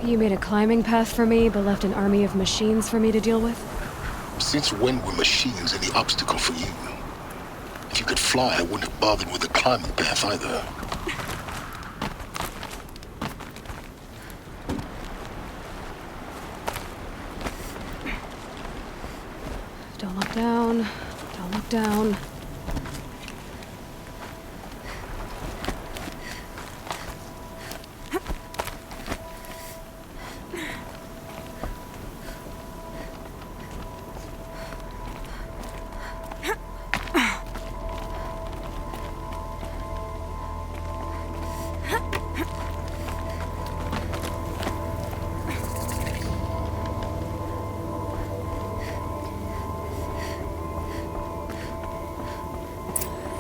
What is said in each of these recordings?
You made a climbing path for me, but left an army of machines for me to deal with? Since when were machines any obstacle for you? If you could fly, I wouldn't have bothered with the climbing path either. Don't look down. Don't look down.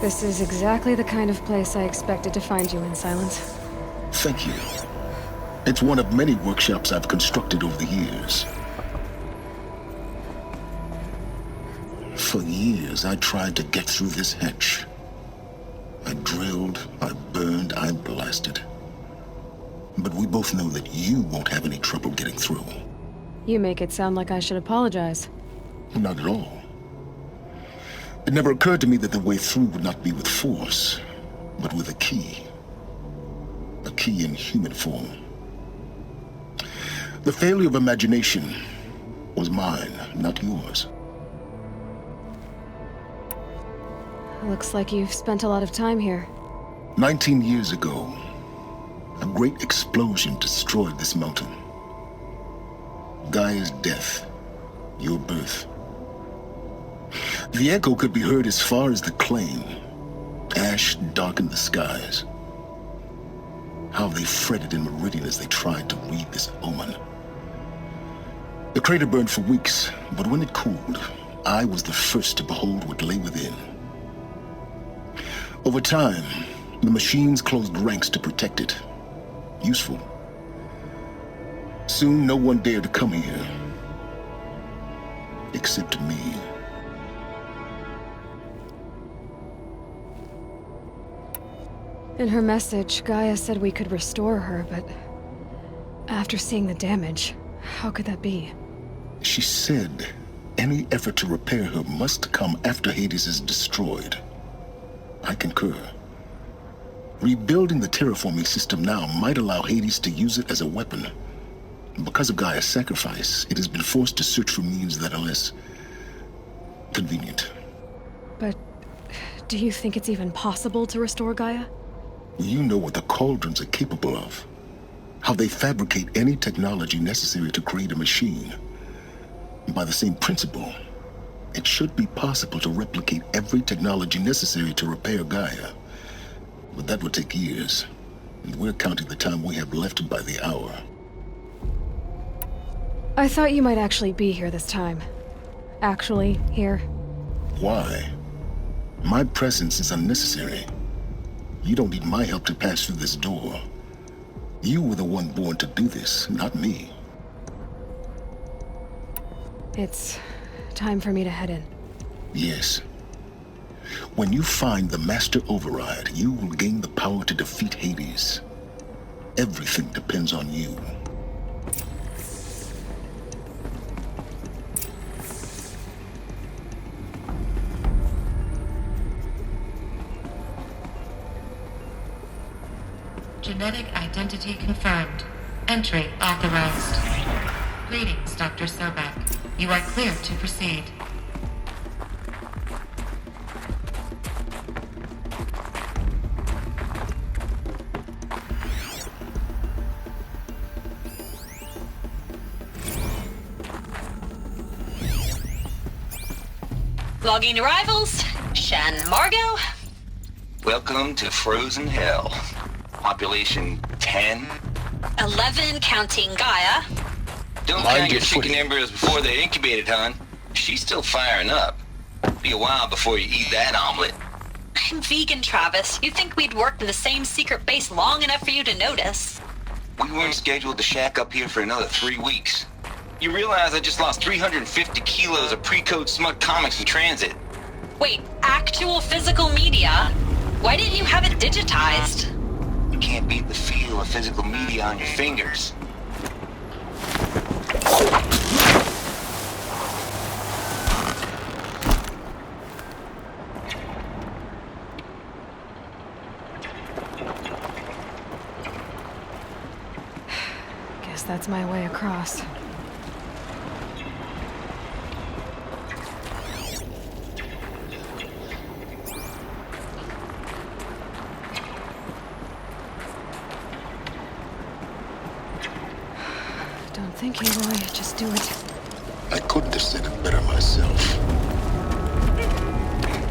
This is exactly the kind of place I expected to find you in, Silence. Thank you. It's one of many workshops I've constructed over the years. For years, I tried to get through this hatch. I drilled, I burned, I blasted. But we both know that you won't have any trouble getting through. You make it sound like I should apologize. Not at all. It never occurred to me that the way through would not be with force, but with a key. A key in human form. The failure of imagination was mine, not yours. Looks like you've spent a lot of time here. 19 years ago, a great explosion destroyed this mountain. Gaia's death, your birth. The echo could be heard as far as the claim. Ash darkened the skies. How they fretted in meridian as they tried to read this omen. The crater burned for weeks, but when it cooled, I was the first to behold what lay within. Over time, the machines closed ranks to protect it. Useful. Soon, no one dared to come here. Except me. In her message, Gaia said we could restore her, but after seeing the damage, how could that be? She said any effort to repair her must come after Hades is destroyed. I concur. Rebuilding the terraforming system now might allow Hades to use it as a weapon. Because of Gaia's sacrifice, it has been forced to search for means that are less convenient. But do you think it's even possible to restore Gaia? You know what the cauldrons are capable of. How they fabricate any technology necessary to create a machine. By the same principle, it should be possible to replicate every technology necessary to repair Gaia. But that would take years, and we're counting the time we have left by the hour. I thought you might actually be here this time. Actually, here. Why? My presence is unnecessary. You don't need my help to pass through this door. You were the one born to do this, not me. It's time for me to head in. Yes. When you find the Master Override, you will gain the power to defeat Hades. Everything depends on you. Genetic identity confirmed. Entry authorized. Greetings, Dr. Sobek. You are clear to proceed. Logging arrivals. Shan Margot. Welcome to Frozen Hell. Population 10. 11 counting Gaia. Don't Mind count your your chicken footing. embryos before they're incubated, hon. She's still firing up. Be a while before you eat that omelet. I'm vegan, Travis. You'd think we'd worked in the same secret base long enough for you to notice. We weren't scheduled to shack up here for another 3 weeks. You realize I just lost 350 kilos of pre-code smut comics in transit. Wait, actual physical media? Why didn't you have it digitized? You can't beat the feel of physical media on your fingers. that's my way across. Don't think, Aloy. Just do it. I couldn't have said it better myself.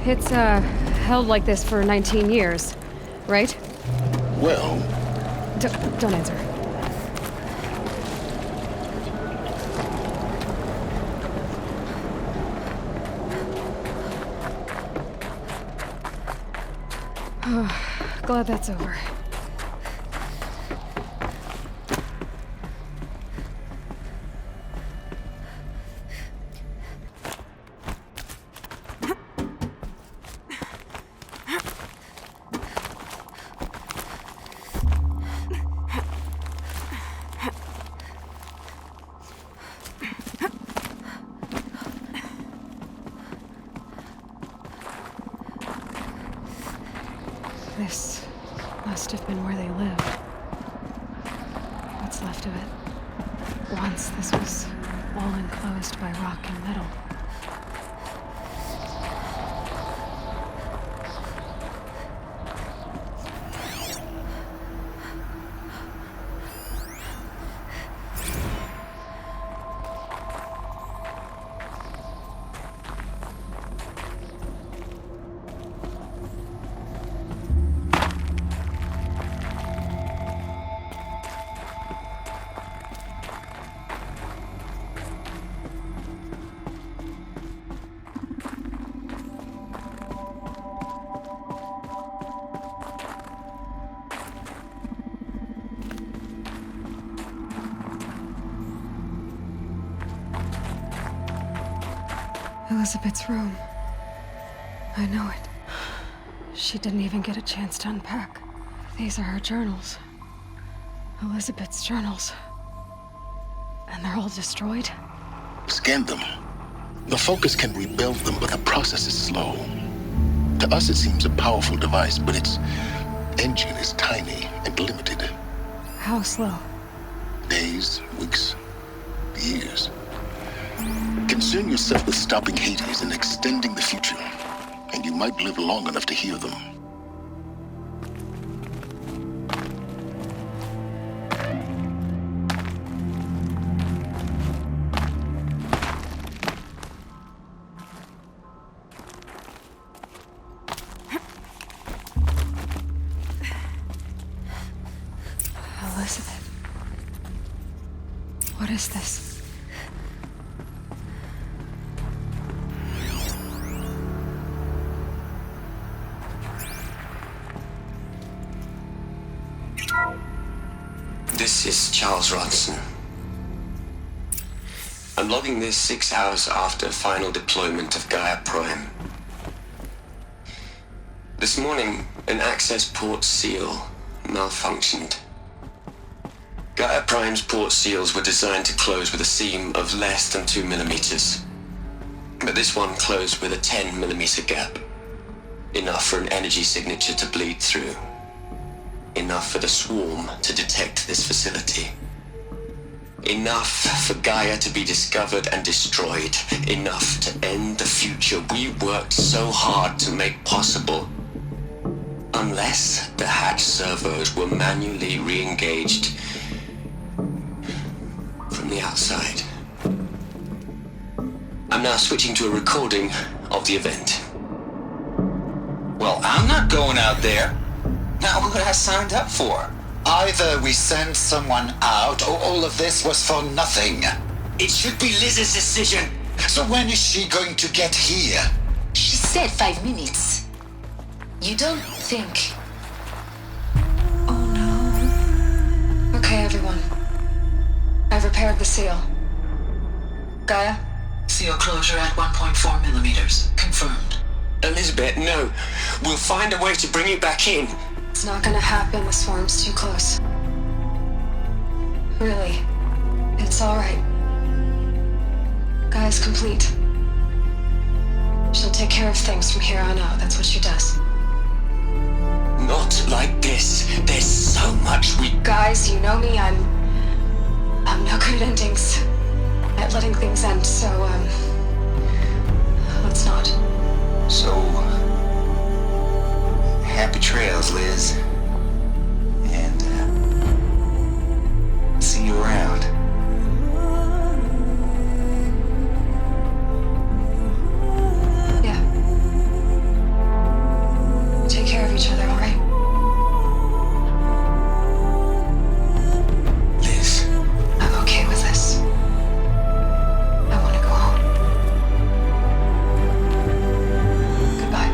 It's, held like this for 19 years, right? Well, Don't answer. Glad that's over. This must have been where they lived. What's left of it. Once this was all enclosed by rock and metal. Elizabeth's room. I know it. She didn't even get a chance to unpack. These are her journals. Elizabeth's journals. And they're all destroyed? scan them. The Focus can rebuild them, but the process is slow. To us it seems a powerful device, but its engine is tiny and limited. How slow? Days, weeks, years. Concern yourself with stopping Hades and extending the future, and you might live long enough to hear them. Elizabeth. What is this? This is Charles Ronson. I'm logging this 6 hours after final deployment of Gaia Prime. This morning, an access port seal malfunctioned. Gaia Prime's port seals were designed to close with a seam of less than 2 millimeters. But this one closed with a 10 millimeter gap. Enough for an energy signature to bleed through. Enough for the swarm to detect this facility. Enough for Gaia to be discovered and destroyed. Enough to end the future we worked so hard to make possible. Unless the hatch servos were manually re-engaged from the outside. I'm now switching to a recording of the event. Well, I'm not going out there. Not what I signed up for. Either we send someone out, or all of this was for nothing. It should be Liz's decision. So when is she going to get here? She said 5 minutes. You don't think... Oh no. Okay, everyone. I've repaired the seal. Gaia? Seal closure at 1.4 millimeters. Confirmed. Elizabeth, no. We'll find a way to bring you back in. It's not gonna happen. The swarm's too close. Really. It's alright. Gaia's complete. She'll take care of things from here on out. That's what she does. Not like this. There's so much we... Guys, you know me. I'm no good at endings. At letting things end, so, let's not. So, happy trails, Liz. And, see you around. Yeah. Take care of each other, all right? Liz. I'm okay with this. I want to go home. Goodbye.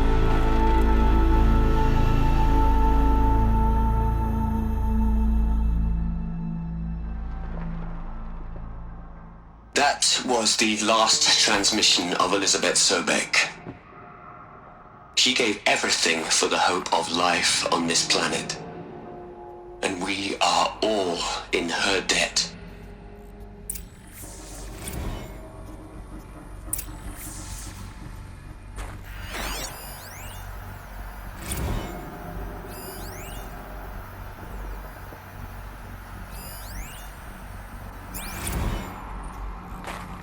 That was the last transmission of Elizabeth Sobek. She gave everything for the hope of life on this planet. And we are all in her debt.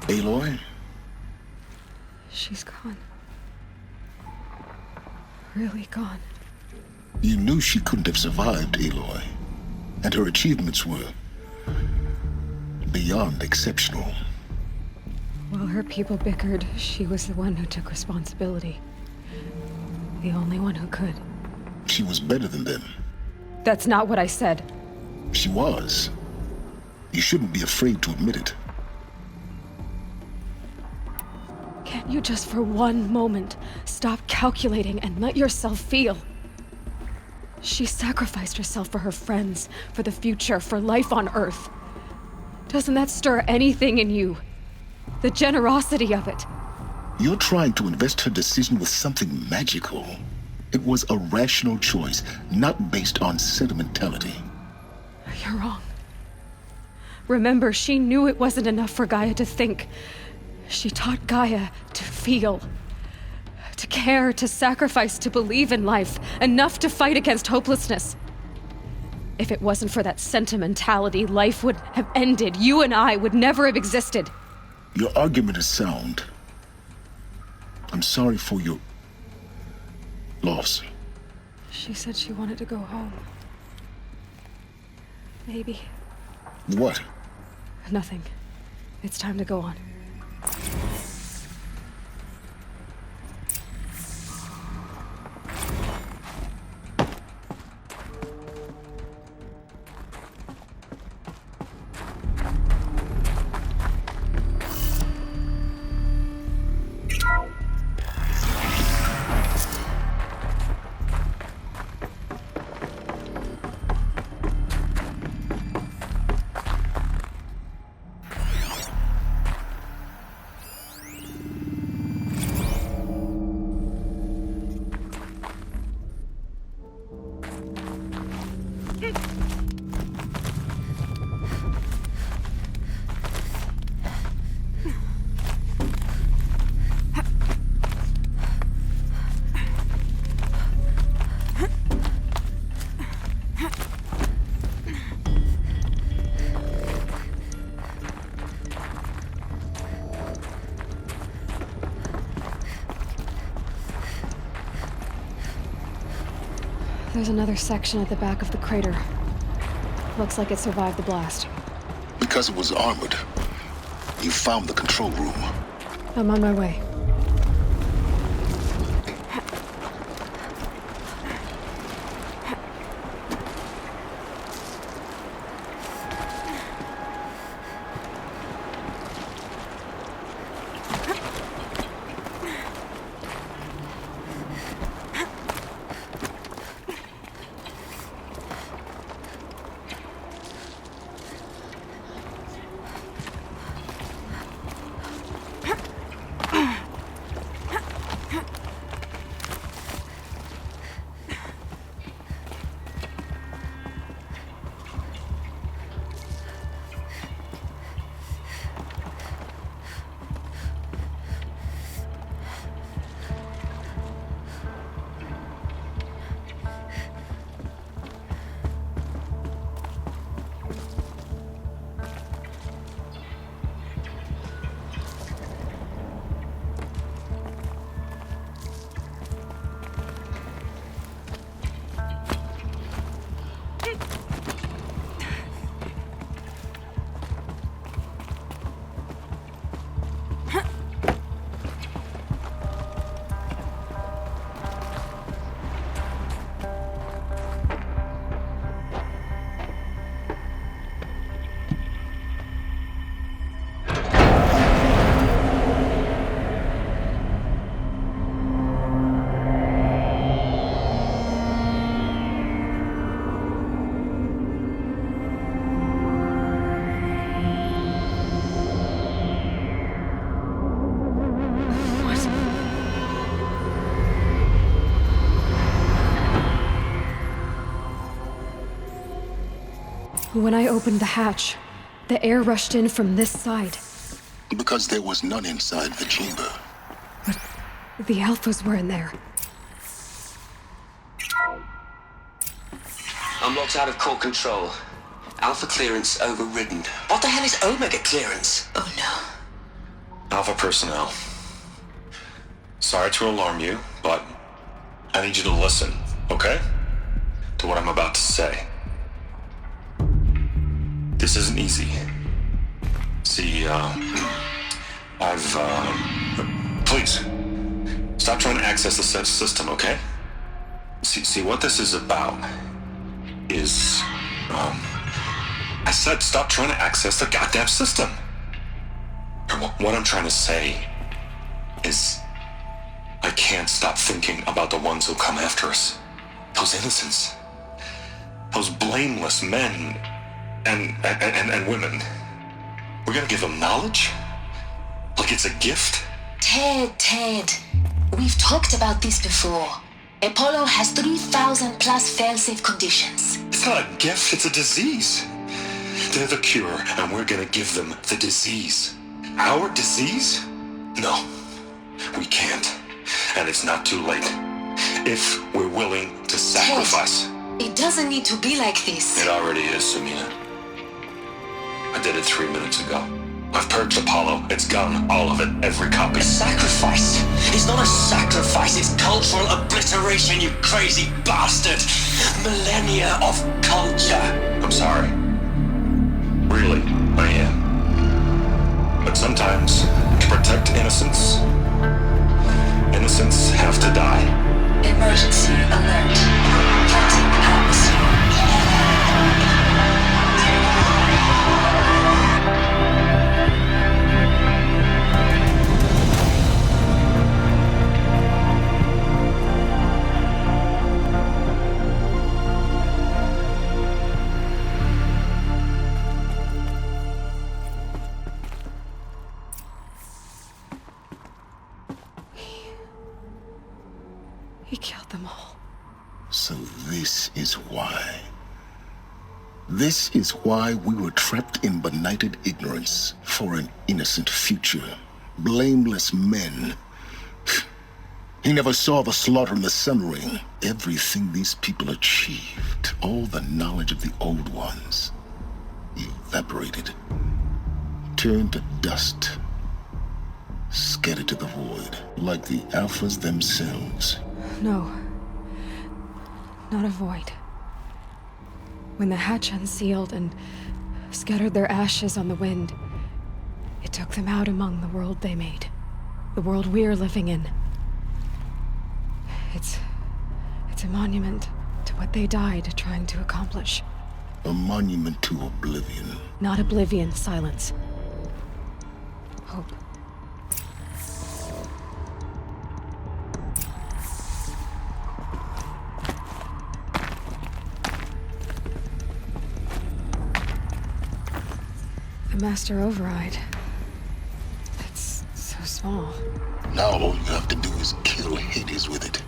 Aloy? She's gone. Really gone. You knew she couldn't have survived, Aloy. And her achievements were beyond exceptional. While her people bickered, she was the one who took responsibility. The only one who could. She was better than them. That's not what I said. She was. You shouldn't be afraid to admit it. Can't you just for one moment stop calculating and let yourself feel? She sacrificed herself for her friends, for the future, for life on Earth. Doesn't that stir anything in you? The generosity of it. You're trying to invest her decision with something magical. It was a rational choice, not based on sentimentality. You're wrong. Remember, she knew it wasn't enough for Gaia to think. She taught Gaia to feel. To care, to sacrifice, to believe in life. Enough to fight against hopelessness. If it wasn't for that sentimentality, life would have ended. You and I would never have existed. Your argument is sound. I'm sorry for your loss. She said she wanted to go home. Maybe. What? Nothing. It's time to go on. There's another section at the back of the crater. Looks like it survived the blast. Because it was armored. You found the control room. I'm on my way. When I opened the hatch, the air rushed in from this side. Because there was none inside the chamber. But the Alphas were in there. Unlocked out of core control. Alpha clearance overridden. What the hell is Omega clearance? Oh no. Alpha personnel. Sorry to alarm you, but I need you to listen, okay? To what I'm about to say. This isn't easy. See, please, stop trying to access the system, okay? See, what this is about is, I said stop trying to access the goddamn system. What I'm trying to say is, I can't stop thinking about the ones who come after us. Those innocents. Those blameless men and women. We're gonna give them knowledge? Like it's a gift? Ted. We've talked about this before. Apollo has 3,000 plus fail-safe conditions. It's not a gift, it's a disease. They're the cure, and we're gonna give them the disease. Our disease? No, we can't. And it's not too late. If we're willing to sacrifice. Ted, it doesn't need to be like this. It already is, Samina. I did it 3 minutes ago. I've purged Apollo. It's gone. All of it. Every copy. A sacrifice? It's not a sacrifice, it's cultural obliteration, you crazy bastard! Millennia of culture! I'm sorry. Really, I am. But sometimes, to protect innocence, innocents have to die. Emergency alert. Captain House. He killed them all. So this is why. This is why we were trapped in benighted ignorance for an innocent future. Blameless men. He never saw the slaughter in the Sun Ring. Everything these people achieved, all the knowledge of the old ones, evaporated, turned to dust, scattered to the void, like the Alphas themselves. No. Not a void. When the hatch unsealed and scattered their ashes on the wind, it took them out among the world they made. The world we're living in. It's a monument to what they died trying to accomplish. A monument to oblivion. Not oblivion, silence. Hope. The Master Override. It's so small. Now all you have to do is kill Hades with it.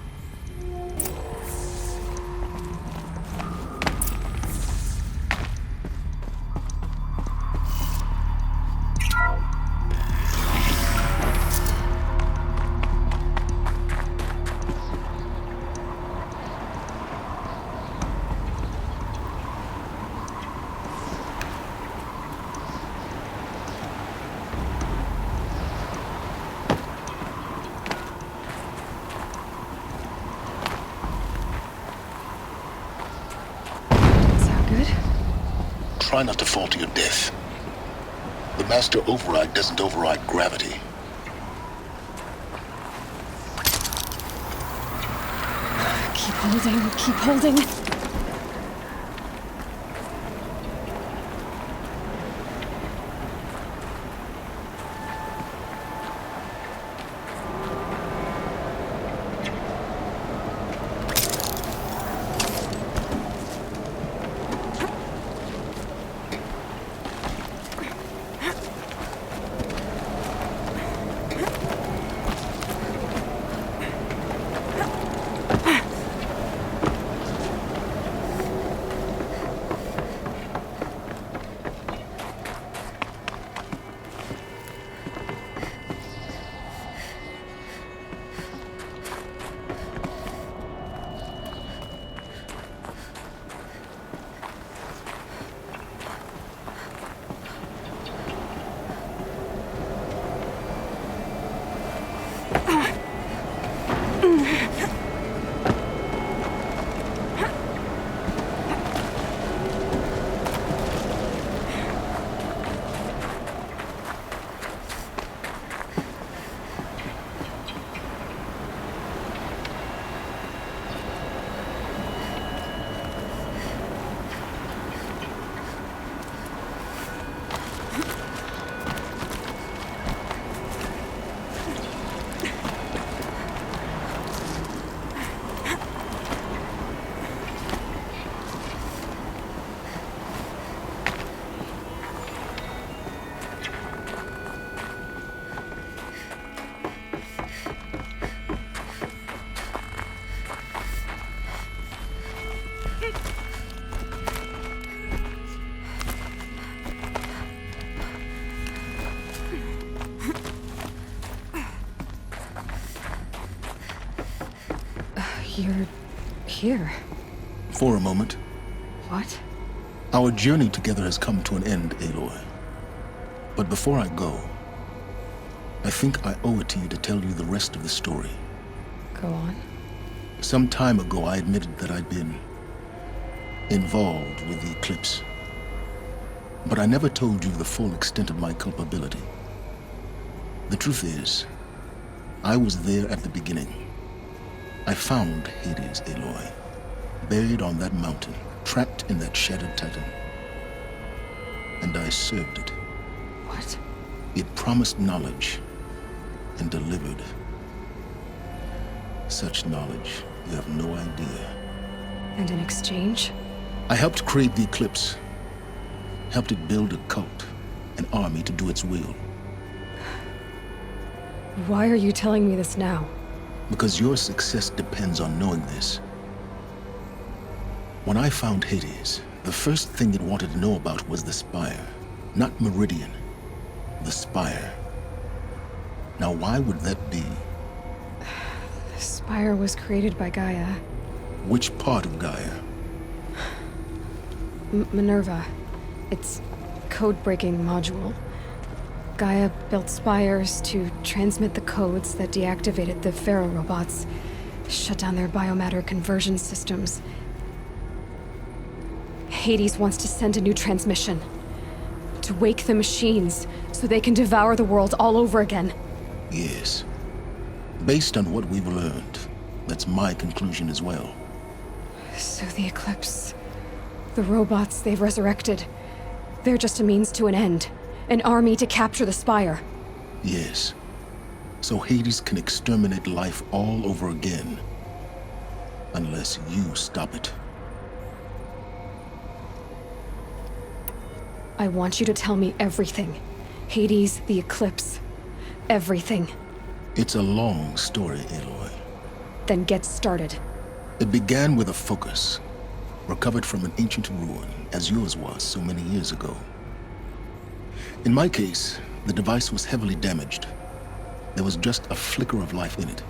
Try not to fall to your death. The Master Override doesn't override gravity. Keep holding, keep holding. You're here. For a moment. What? Our journey together has come to an end, Aloy. But before I go, I think I owe it to you to tell you the rest of the story. Go on. Some time ago, I admitted that I'd been involved with the eclipse. But I never told you the full extent of my culpability. The truth is, I was there at the beginning. I found Hades, Aloy, buried on that mountain, trapped in that shattered titan. And I served it. What? It promised knowledge and delivered. Such knowledge, you have no idea. And in exchange? I helped create the eclipse. Helped it build a cult, an army to do its will. Why are you telling me this now? Because your success depends on knowing this. When I found Hades, the first thing it wanted to know about was the Spire. Not Meridian. The Spire. Now why would that be? The Spire was created by Gaia. Which part of Gaia? Minerva. Its code-breaking module. Gaia built spires to transmit the codes that deactivated the Pharaoh robots, shut down their biomatter conversion systems. Hades wants to send a new transmission. To wake the machines, so they can devour the world all over again. Yes. Based on what we've learned, that's my conclusion as well. So the Eclipse... the robots they've resurrected... they're just a means to an end. An army to capture the Spire. Yes. So Hades can exterminate life all over again. Unless you stop it. I want you to tell me everything. Hades, the Eclipse. Everything. It's a long story, Aloy. Then get started. It began with a focus. Recovered from an ancient ruin, as yours was so many years ago. In my case, the device was heavily damaged. There was just a flicker of life in it.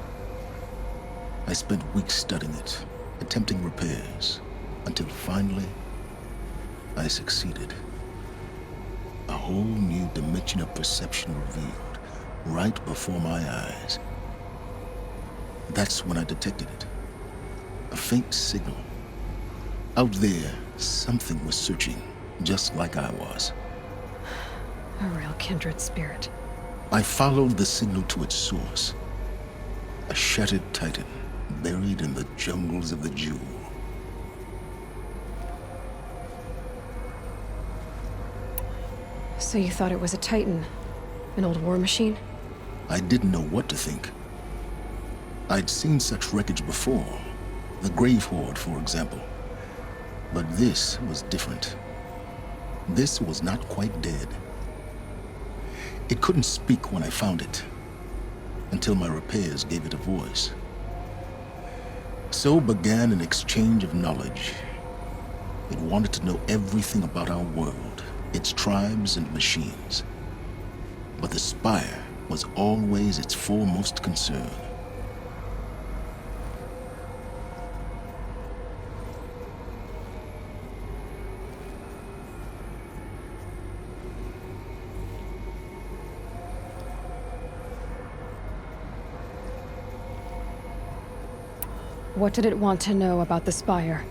I spent weeks studying it, attempting repairs, until finally, I succeeded. A whole new dimension of perception revealed, right before my eyes. That's when I detected it. A faint signal. Out there, something was searching, just like I was. A real kindred spirit. I followed the signal to its source. A shattered titan, buried in the jungles of the Jewel. So you thought it was a titan? An old war machine? I didn't know what to think. I'd seen such wreckage before. The Grave Horde, for example. But this was different. This was not quite dead. It couldn't speak when I found it, until my repairs gave it a voice. So began an exchange of knowledge. It wanted to know everything about our world, its tribes and machines. But the Spire was always its foremost concern. What did it want to know about the Spire?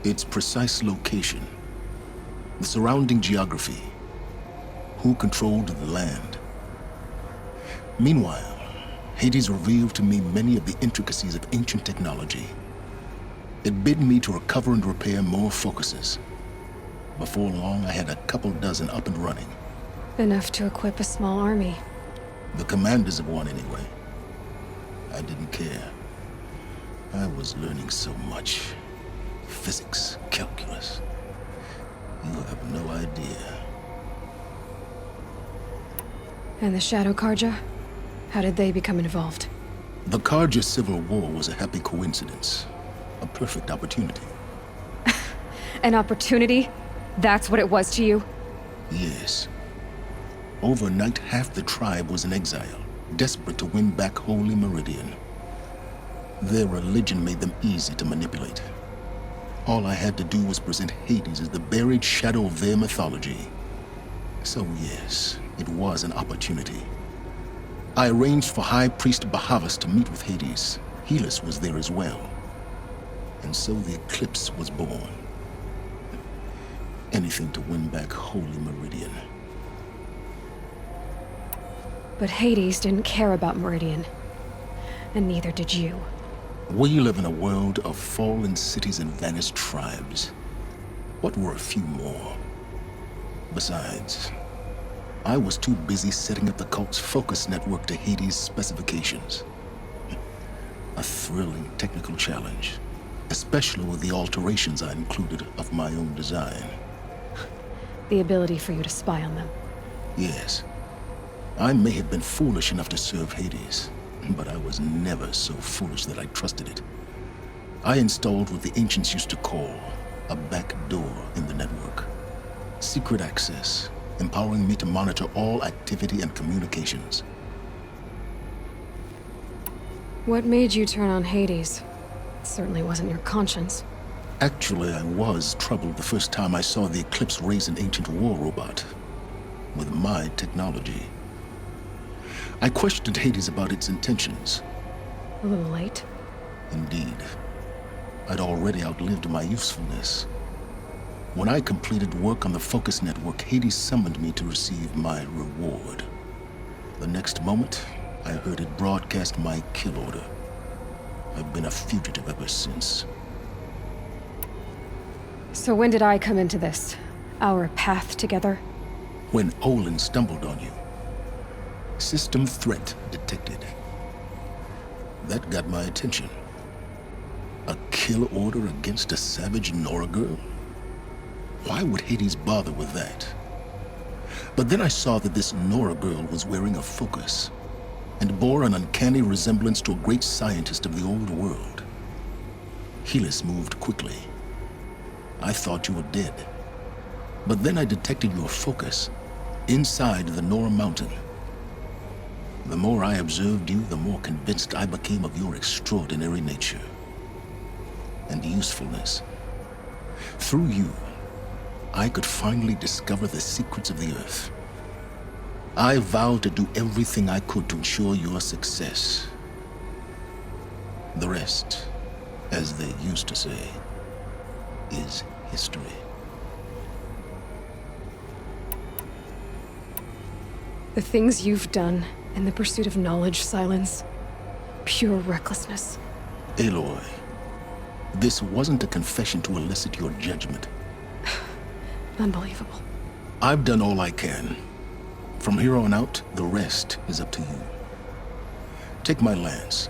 Its precise location, the surrounding geography, who controlled the land. Meanwhile, Hades revealed to me many of the intricacies of ancient technology. It bid me to recover and repair more focuses. Before long, I had a couple dozen up and running. Enough to equip a small army. The commanders of one, anyway. I didn't care. I was learning so much. Physics, calculus. You have no idea. And the Shadow Karja? How did they become involved? The Karja Civil War was a happy coincidence. A perfect opportunity. An opportunity? That's what it was to you? Yes. Overnight, half the tribe was in exile, desperate to win back Holy Meridian. Their religion made them easy to manipulate. All I had to do was present Hades as the buried shadow of their mythology. So yes, it was an opportunity. I arranged for High Priest Bahavas to meet with Hades. Helis was there as well. And so the eclipse was born. Anything to win back Holy Meridian. But Hades didn't care about Meridian. And neither did you. We live in a world of fallen cities and vanished tribes. What were a few more? Besides, I was too busy setting up the cult's focus network to Hades' specifications. A thrilling technical challenge, especially with the alterations I included of my own design. The ability for you to spy on them. Yes. I may have been foolish enough to serve Hades, but I was never so foolish that I trusted it. I installed what the ancients used to call a back door in the network. Secret access, empowering me to monitor all activity and communications. What made you turn on Hades? It certainly wasn't your conscience. Actually, I was troubled the first time I saw the Eclipse raise an ancient war robot with my technology. I questioned Hades about its intentions. A little late. Indeed. I'd already outlived my usefulness. When I completed work on the Focus Network, Hades summoned me to receive my reward. The next moment, I heard it broadcast my kill order. I've been a fugitive ever since. So when did I come into this? Our path together? When Olin stumbled on you. System threat detected. That got my attention. A kill order against a savage Nora girl? Why would Hades bother with that? But then I saw that this Nora girl was wearing a focus and bore an uncanny resemblance to a great scientist of the old world. Helis moved quickly. I thought you were dead. But then I detected your focus inside the Nora mountain. The more I observed you, the more convinced I became of your extraordinary nature and usefulness. Through you, I could finally discover the secrets of the Earth. I vowed to do everything I could to ensure your success. The rest, as they used to say, is history. The things you've done in the pursuit of knowledge, Silence. Pure recklessness. Aloy, this wasn't a confession to elicit your judgment. Unbelievable. I've done all I can. From here on out, the rest is up to you. Take my lance.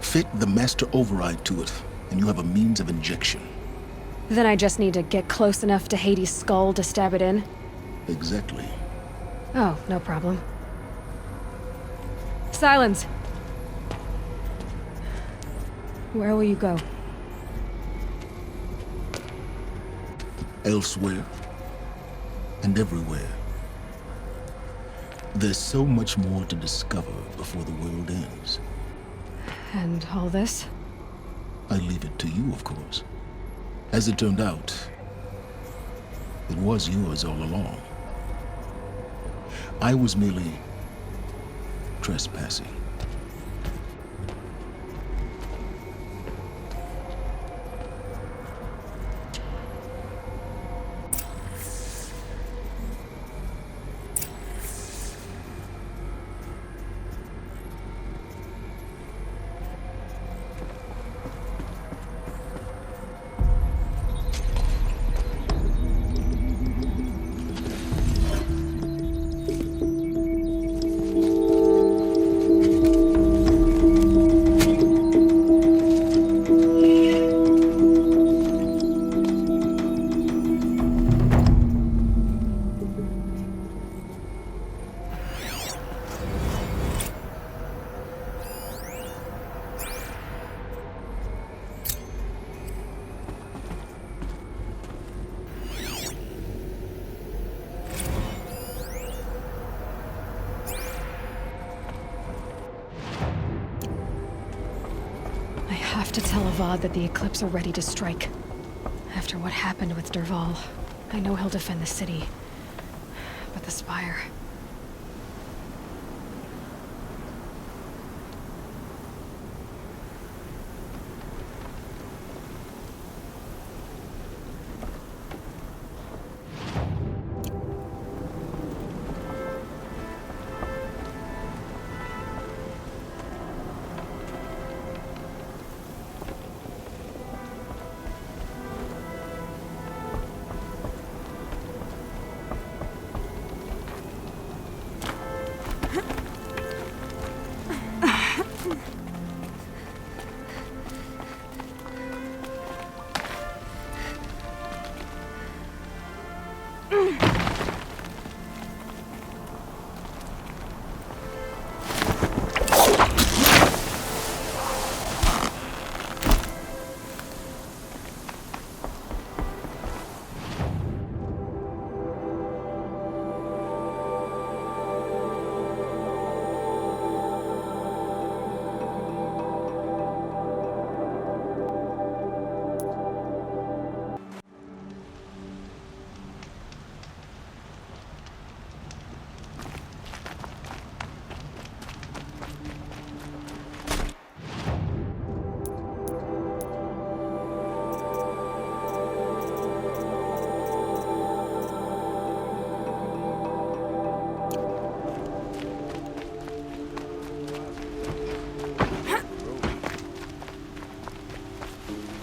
Fit the master override to it, and you have a means of injection. Then I just need to get close enough to Hades' skull to stab it in? Exactly. Oh, no problem. Silence! Where will you go? Elsewhere. And everywhere. There's so much more to discover before the world ends. And all this? I leave it to you, of course. As it turned out, it was yours all along. I was merely trespassing. I have to tell Avad that the Eclipse are ready to strike. After what happened with Derval, I know he'll defend the city. But the Spire...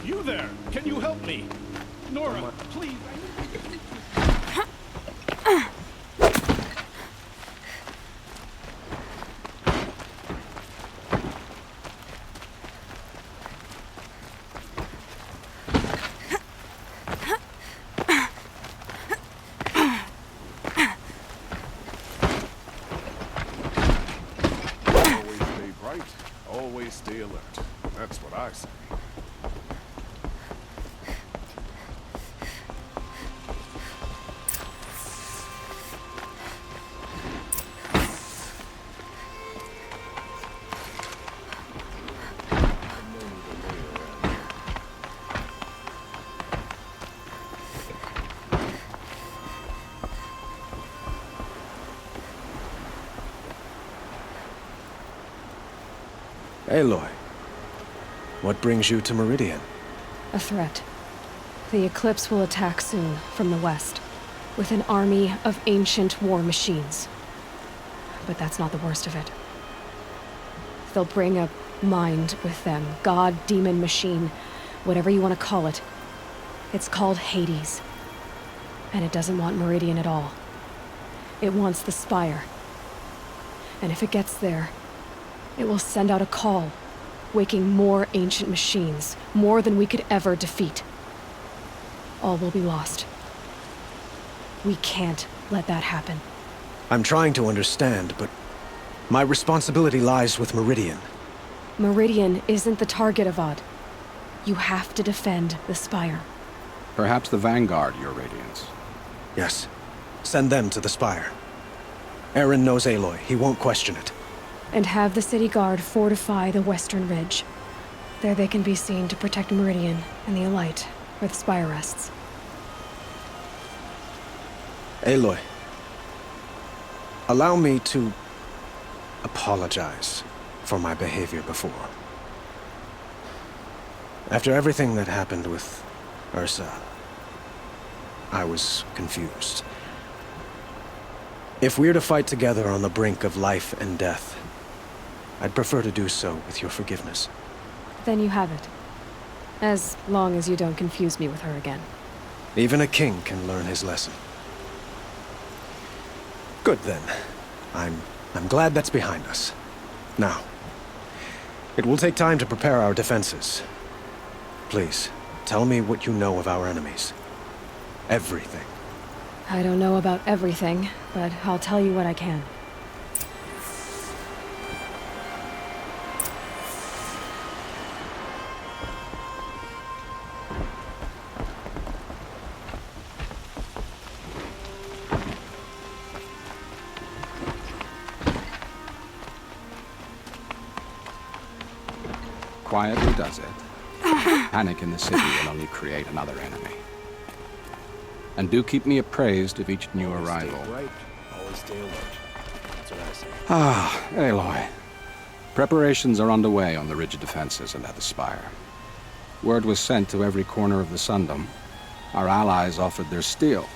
You there! Can you help me? Nora, please, always stay bright, always stay alert. That's what I say. Aloy, what brings you to Meridian? A threat. The Eclipse will attack soon, from the west, with an army of ancient war machines. But that's not the worst of it. They'll bring a mind with them, god, demon, machine, whatever you want to call it. It's called Hades. And it doesn't want Meridian at all. It wants the Spire. And if it gets there, it will send out a call, waking more ancient machines, more than we could ever defeat. All will be lost. We can't let that happen. I'm trying to understand, but my responsibility lies with Meridian. Meridian isn't the target, Avad. You have to defend the Spire. Perhaps the Vanguard, Your Radiance. Yes. Send them to the Spire. Aaron knows Aloy. He won't question it. And have the city guard fortify the western ridge. There they can be seen to protect Meridian and the Elite, where the Spire rests. Aloy, allow me to apologize for my behavior before. After everything that happened with Ursa, I was confused. If we're to fight together on the brink of life and death, I'd prefer to do so with your forgiveness. Then you have it. As long as you don't confuse me with her again. Even a king can learn his lesson. Good then. I'm glad that's behind us. Now, it will take time to prepare our defenses. Please, tell me what you know of our enemies. Everything. I don't know about everything, but I'll tell you what I can. quietly does it. Panic in the city will only create another enemy. And do keep me appraised of each new arrival. Stay right, always stay alert. That's what I say. Ah, Aloy. Preparations are underway on the rigid defenses and at the spire. Word was sent to every corner of the Sundom. Our allies offered their steel.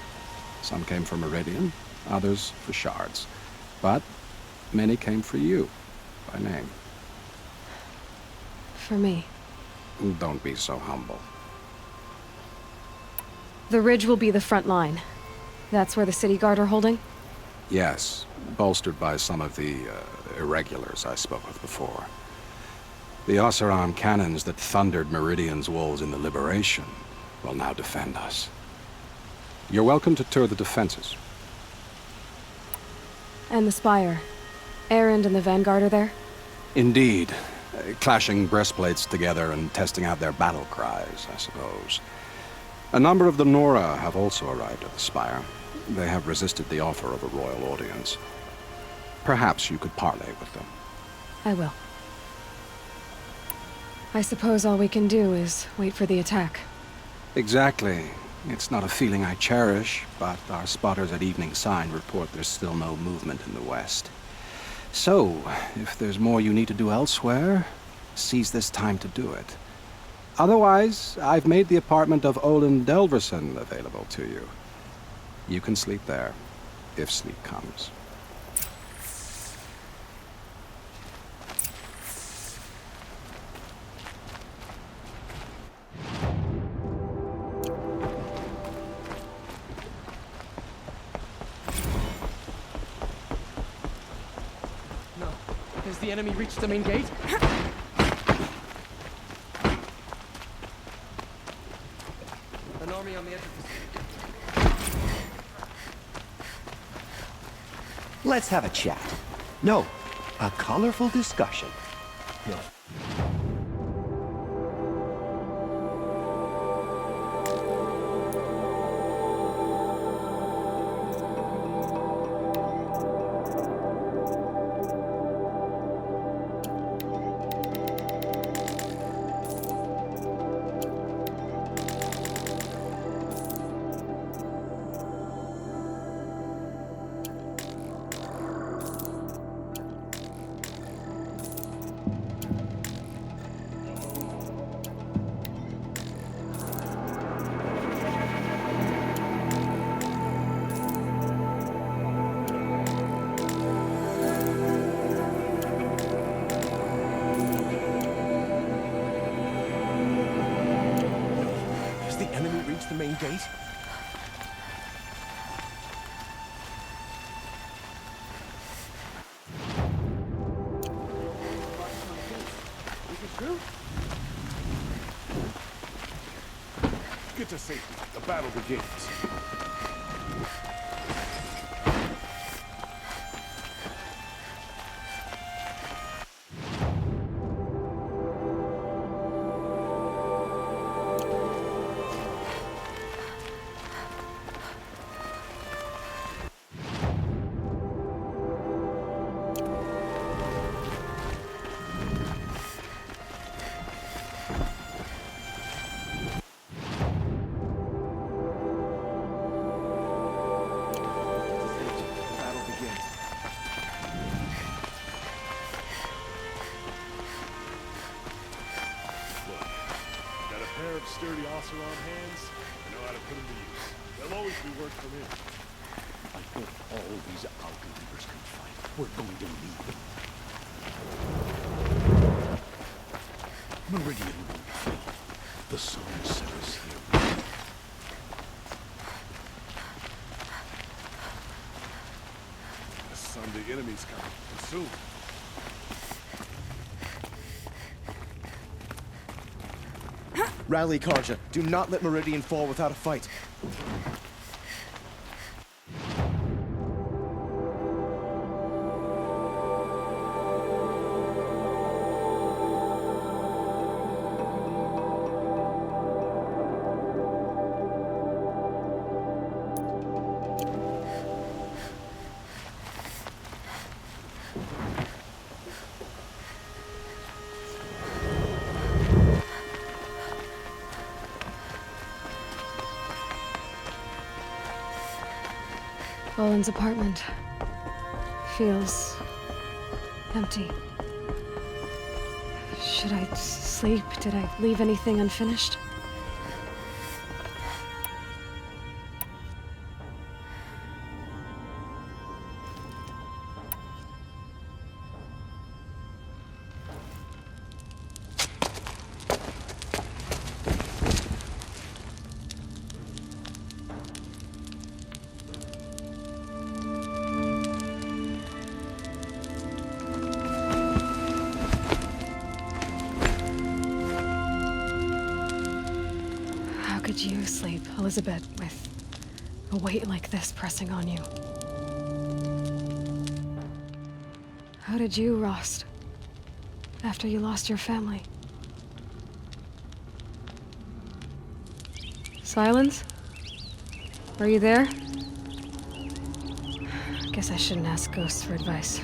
Some came for Meridian, others for shards. But many came for you, by name. For me. Don't be so humble. The ridge will be the front line. That's where the city guard are holding? Yes, bolstered by some of the irregulars I spoke of before. The Oseram cannons that thundered Meridian's walls in the Liberation will now defend us. You're welcome to tour the defenses. And the spire. Erend and the Vanguard are there? Indeed. Clashing breastplates together and testing out their battle cries, I suppose. A number of the Nora have also arrived at the spire. They have resisted the offer of a royal audience. Perhaps you could parley with them. I will. I suppose all we can do is wait for the attack. Exactly. It's not a feeling I cherish, but our spotters at Evening Sign report there's still no movement in the west. So, if there's more you need to do elsewhere, seize this time to do it. Otherwise, I've made the apartment of Olin Delverson available to you. You can sleep there, if sleep comes. No. Has the enemy reached the main gate? An army on the edge of the city. Let's have a chat. No, a colorful discussion. No. The main gate? Get to safety. The battle begins. Sturdy Oseram hands, I know how to put them to use. There'll always be work for me. I hope all these outlanders can fight. We're going to need them. Meridian won't fail. The sun set us here. The Sunday enemy's coming, and soon. Rally, Karja. Do not let Meridian fall without a fight. Owen's apartment feels empty. Should I sleep? Did I leave anything unfinished? How could you sleep, Elizabeth, with a weight like this pressing on you? How did you, Rost, after you lost your family? Silence? Are you there? Guess I shouldn't ask ghosts for advice.